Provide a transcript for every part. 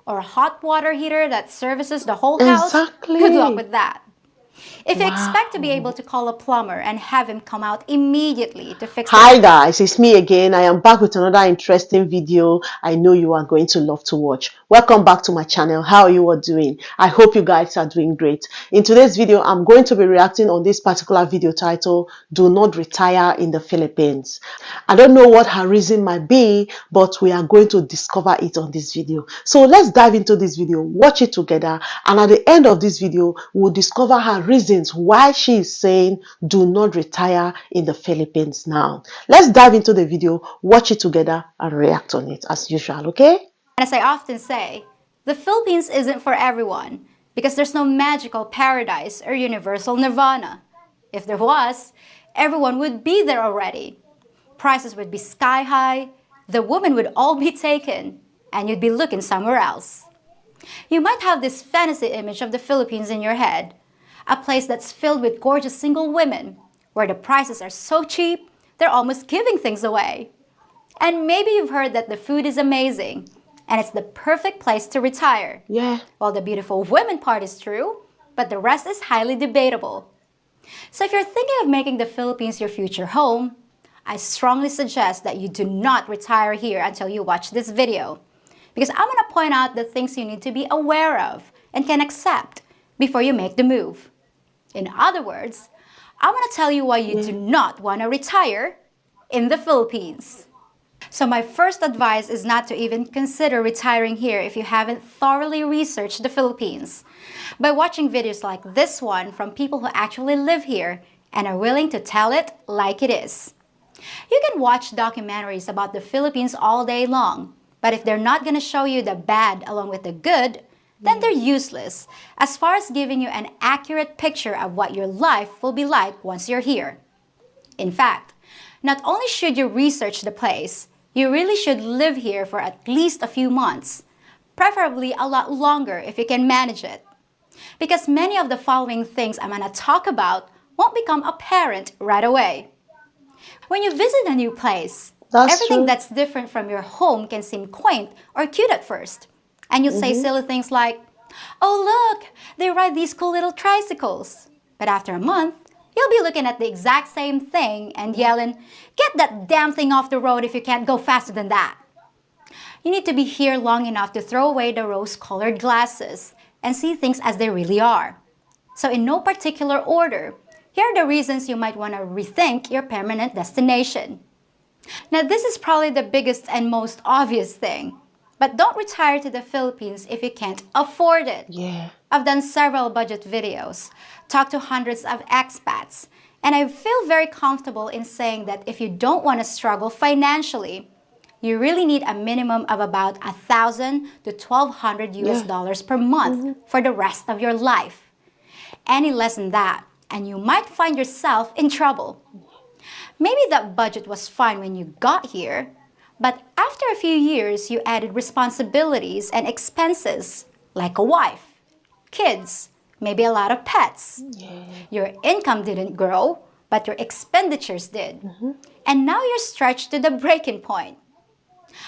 or a hot water heater that services the whole house, good luck Exactly. with that. If you expect to be able Wow. to call a plumber and have him come out immediately to fix the Hi guys, it's me again. I am back with another interesting video I know you are going to love to watch. Welcome back to my channel. How are you all doing? I hope you guys are doing great. In today's video, I'm going to be reacting on this particular video title, Do Not Retire in the Philippines. I don't know what her reason might be, but we are going to discover it on this video. So let's dive into this video, watch it together, and at the end of this video, we'll discover her reasons why she is saying do not retire in the Philippines now. Let's dive into the video, watch it together, and react on it as usual, okay? And as I often say, the Philippines isn't for everyone because there's no magical paradise or universal nirvana. If there was, everyone would be there already. Prices would be sky high, the women would all be taken, and you'd be looking somewhere else. You might have this fantasy image of the Philippines in your head, a place that's filled with gorgeous single women, where the prices are so cheap, they're almost giving things away. And maybe you've heard that the food is amazing, and it's the perfect place to retire. Yeah. Well, the beautiful women part is true, but the rest is highly debatable. So if you're thinking of making the Philippines your future home, I strongly suggest that you do not retire here until you watch this video. Because I'm going to point out the things you need to be aware of and can accept before you make the move. In other words, I'm going to tell you why you do not want to retire in the Philippines. So my first advice is not to even consider retiring here if you haven't thoroughly researched the Philippines. By watching videos like this one from people who actually live here and are willing to tell it like it is. You can watch documentaries about the Philippines all day long, but if they're not going to show you the bad along with the good, then they're useless as far as giving you an accurate picture of what your life will be like once you're here. In fact, not only should you research the place, you really should live here for at least a few months, preferably a lot longer if you can manage it. Because many of the following things I'm going to talk about won't become apparent right away. When you visit a new place, That's everything true. that's different from your home can seem quaint or cute at first. And you'll say silly things like, oh look, they ride these cool little tricycles. But after a month, you'll be looking at the exact same thing and yelling, get that damn thing off the road if you can't go faster than that. You need to be here long enough to throw away the rose-colored glasses and see things as they really are. So in no particular order, here are the reasons you might want to rethink your permanent destination. Now this is probably the biggest and most obvious thing, but don't retire to the Philippines if you can't afford it. Yeah. I've done several budget videos, talked to hundreds of expats, and I feel very comfortable in saying that if you don't want to struggle financially, you really need a minimum of about $1,000 to $1,200 US dollars per month for the rest of your life. Any less than that, and you might find yourself in trouble. Maybe that budget was fine when you got here, but after a few years you added responsibilities and expenses like a wife, kids, maybe a lot of pets. Your income didn't grow, but your expenditures did. And now you're stretched to the breaking point.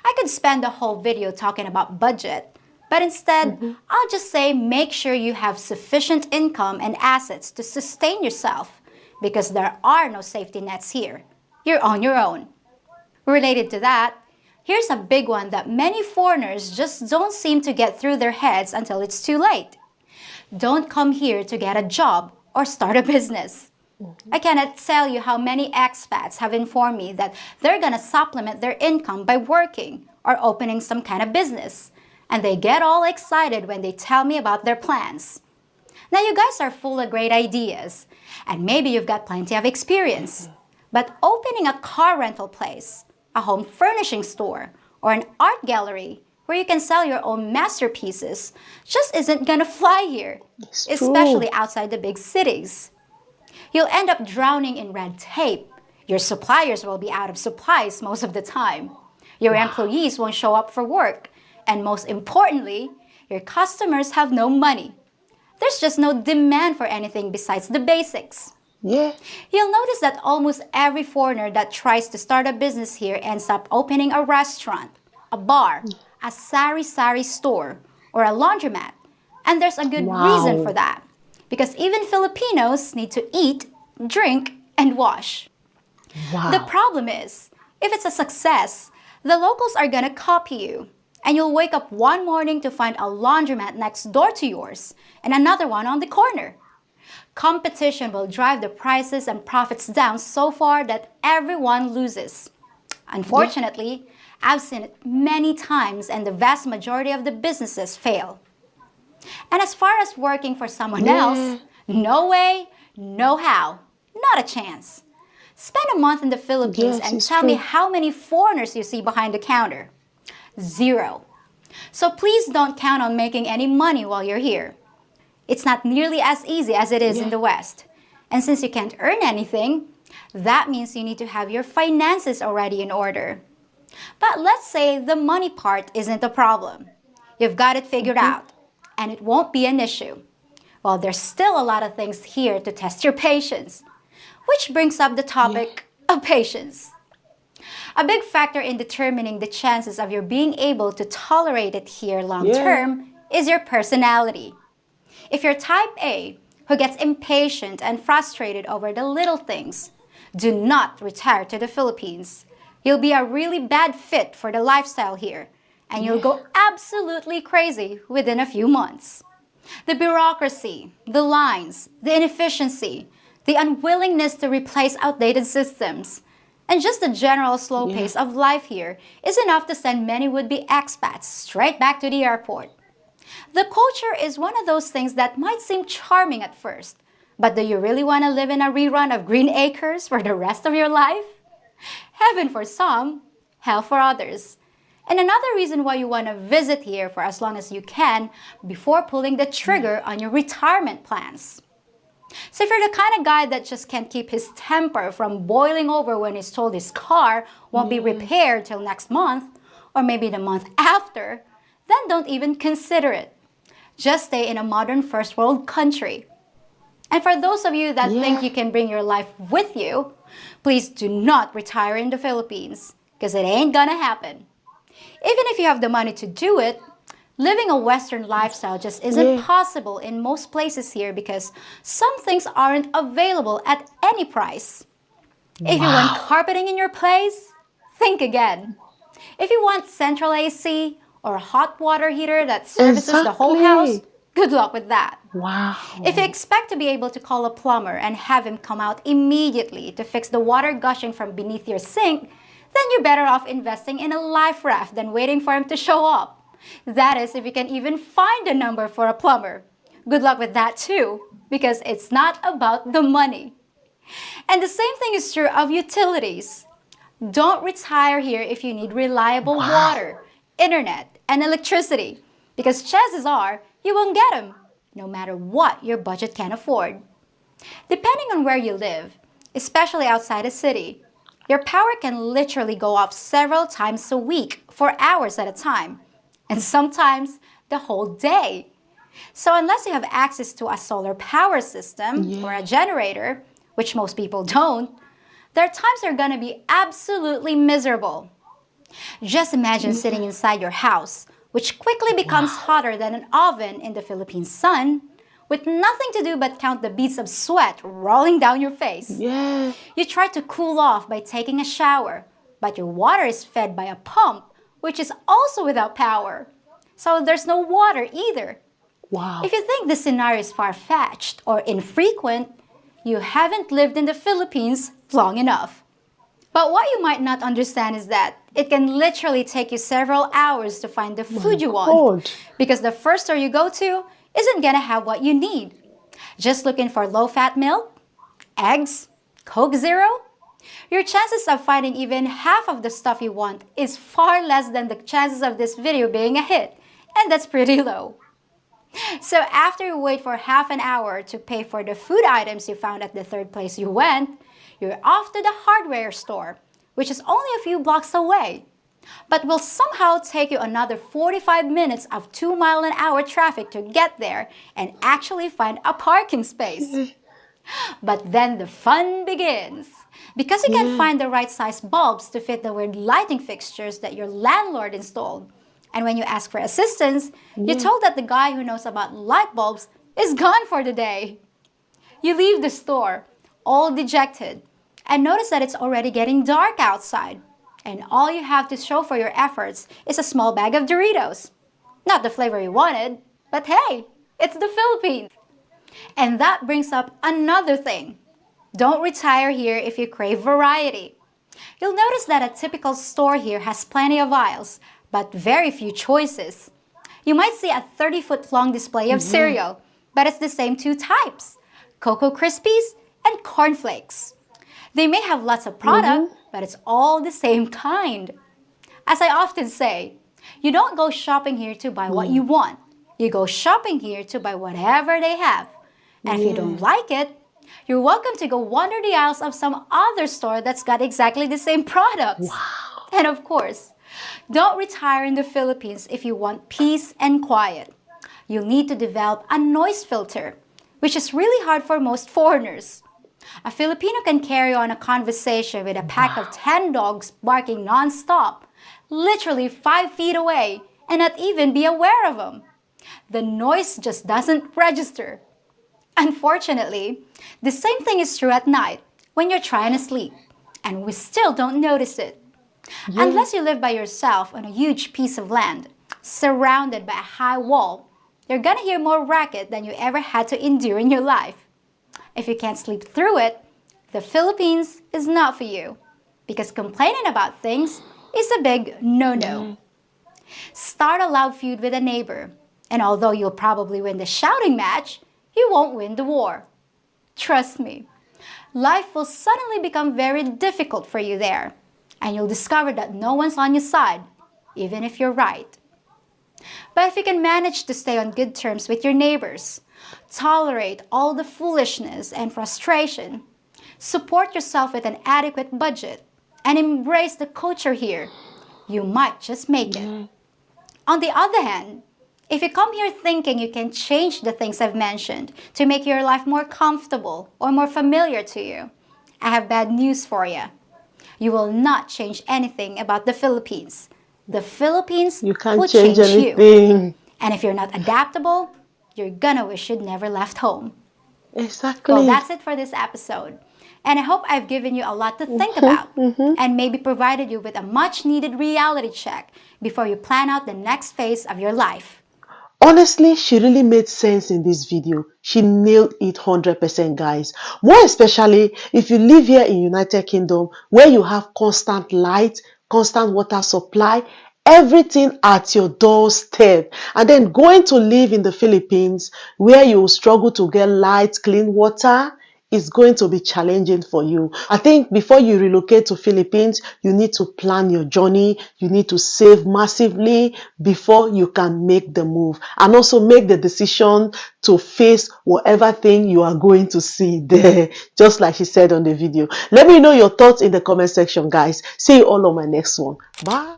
I could spend the whole video talking about budget, but instead, I'll just say make sure you have sufficient income and assets to sustain yourself, because there are no safety nets here. You're on your own. Related to that, here's a big one that many foreigners just don't seem to get through their heads until it's too late. Don't come here to get a job or start a business. I cannot tell you how many expats have informed me that they're gonna supplement their income by working or opening some kind of business. And they get all excited when they tell me about their plans. Now you guys are full of great ideas, and maybe you've got plenty of experience. But opening a car rental place, a home furnishing store, or an art gallery where you can sell your own masterpieces just isn't gonna fly here, especially outside the big cities. You'll end up drowning in red tape. Your suppliers will be out of supplies most of the time. Your employees won't show up for work. And most importantly, your customers have no money. There's just no demand for anything besides the basics. Yeah. You'll notice that almost every foreigner that tries to start a business here ends up opening a restaurant, a bar, a sari-sari store, or a laundromat. And there's a good reason for Wow. that. Because even Filipinos need to eat, drink, and wash. The Wow. problem is, if it's a success, the locals are gonna copy you. And you'll wake up one morning to find a laundromat next door to yours and another one on the corner. Competition will drive the prices and profits down so far that everyone loses. Yeah. Unfortunately, I've seen it many times and the vast majority of the businesses fail. And as far as working for someone Yeah. else, no way, no how, not a chance. Spend a month in the Philippines Yes, and it's tell me true. how many foreigners you see behind the counter. Zero. So please don't count on making any money while you're here. It's not nearly as easy as it is in Yeah. the West. And since you can't earn anything, that means you need to have your finances already in order. But let's say the money part isn't a problem. You've got it figured Mhm. out, and it won't be an issue. Well, there's still a lot of things here to test your patience, which brings up the Yeah. topic of patience. A big factor in determining the chances of your being able to tolerate it here long Yeah. term is your personality. If you're type A, who gets impatient and frustrated over the little things, do not retire to the Philippines. You'll be a really bad fit for the lifestyle here, and you'll Yeah. go absolutely crazy within a few months. The bureaucracy, the lines, the inefficiency, the unwillingness to replace outdated systems, and just the general slow Yeah. pace of life here is enough to send many would-be expats straight back to the airport. The culture is one of those things that might seem charming at first, but do you really want to live in a rerun of Green Acres for the rest of your life? Heaven for some, hell for others. And another reason why you want to visit here for as long as you can before pulling the trigger on your retirement plans. So if you're the kind of guy that just can't keep his temper from boiling over when he's told his car won't be Yeah. repaired till next month, or maybe the month after, then don't even consider it. Just stay in a modern first world country. And for those of you that think Yeah. you can bring your life with you, please do not retire in the Philippines, because it ain't gonna happen. Even if you have the money to do it, living a Western lifestyle just isn't Yeah. possible in most places here because some things aren't available at any price. If you want Wow. carpeting in your place, think again. If you want central AC or a hot water heater that services the whole house, Exactly. good luck with that. If you Wow. expect to be able to call a plumber and have him come out immediately to fix the water gushing from beneath your sink, then you're better off investing in a life raft than waiting for him to show up. That is, if you can even find a number for a plumber. Good luck with that too, because it's not about the money. And the same thing is true of utilities. Don't retire here if you need reliable Wow. water, internet, and electricity, because chances are you won't get them, no matter what your budget can afford. Depending on where you live, especially outside a city, your power can literally go off several times a week for hours at a time, and sometimes the whole day. So unless you have access to a solar power system or a Yeah. generator, which most people don't, there are times you're gonna be absolutely miserable. Just imagine sitting Yeah. inside your house, which quickly becomes Wow. hotter than an oven in the Philippine sun, with nothing to do but count the beads of sweat rolling down your face. Yeah. You try to cool off by taking a shower, but your water is fed by a pump, which is also without power. So there's no water either. If Wow. you think this scenario is far-fetched or infrequent, you haven't lived in the Philippines long enough. But what you might not understand is that it can literally take you several hours to find the My food you want, God. because the first store you go to isn't gonna have what you need. Just looking for low-fat milk, eggs, Coke Zero? Your chances of finding even half of the stuff you want is far less than the chances of this video being a hit, and that's pretty low. So after you wait for half an hour to pay for the food items you found at the third place you went, you're off to the hardware store, which is only a few blocks away, but will somehow take you another 45 minutes of 2-mile-an-hour traffic to get there and actually find a parking space. But then the fun begins. Because you can't Yeah. find the right size bulbs to fit the weird lighting fixtures that your landlord installed, And when you ask for assistance, you're told that the guy who knows about light bulbs is gone for the day. You leave the store, all dejected, and notice that it's already getting dark outside. And all you have to show for your efforts is a small bag of Doritos. Not the flavor you wanted, but hey, it's the Philippines. And that brings up another thing. Don't retire here if you crave variety. You'll notice that a typical store here has plenty of aisles, but very few choices. You might see a 30-foot long display of cereal, but it's the same two types, Cocoa Krispies and Corn Flakes. They may have lots of product, but it's all the same kind. As I often say, you don't go shopping here to buy what you want. You go shopping here to buy whatever they have. And if you don't like it, you're welcome to go wander the aisles of some other store that's got exactly the same products. Wow. And of course, don't retire in the Philippines if you want peace and quiet. You'll need to develop a noise filter, which is really hard for most foreigners. A Filipino can carry on a conversation with a pack of 10 dogs barking non-stop, literally 5 feet away, and not even be aware of them. The noise just doesn't register. Unfortunately, the same thing is true at night when you're trying to sleep, and we still don't notice it. Unless you live by yourself on a huge piece of land, surrounded by a high wall, you're gonna hear more racket than you ever had to endure in your life. If you can't sleep through it, the Philippines is not for you, because complaining about things is a big no-no. Start a loud feud with a neighbor, and although you'll probably win the shouting match, you won't win the war. Trust me, life will suddenly become very difficult for you there, and you'll discover that no one's on your side, even if you're right. But if you can manage to stay on good terms with your neighbors, tolerate all the foolishness and frustration, support yourself with an adequate budget, and embrace the culture here, you might just make it. On the other hand, if you come here thinking you can change the things I've mentioned to make your life more comfortable or more familiar to you, I have bad news for you. You will not change anything about the Philippines. The Philippines You can't will change you. anything. And if you're not adaptable, you're gonna wish you'd never left home. Exactly. Well, that's it for this episode. And I hope I've given you a lot to think about and maybe provided you with a much needed reality check before you plan out the next phase of your life. Honestly, she really made sense in this video. She nailed it 100%, guys. More especially if you live here in United Kingdom where you have constant light, constant water supply, everything at your doorstep. And then going to live in the Philippines where you will struggle to get light, clean water, is going to be challenging for you. I think before you relocate to Philippines, you need to plan your journey. You need to save massively before you can make the move, and also make the decision to face whatever thing you are going to see there, just like she said on the video. Let me know your thoughts in the comment section, guys. See you all on my next one. Bye.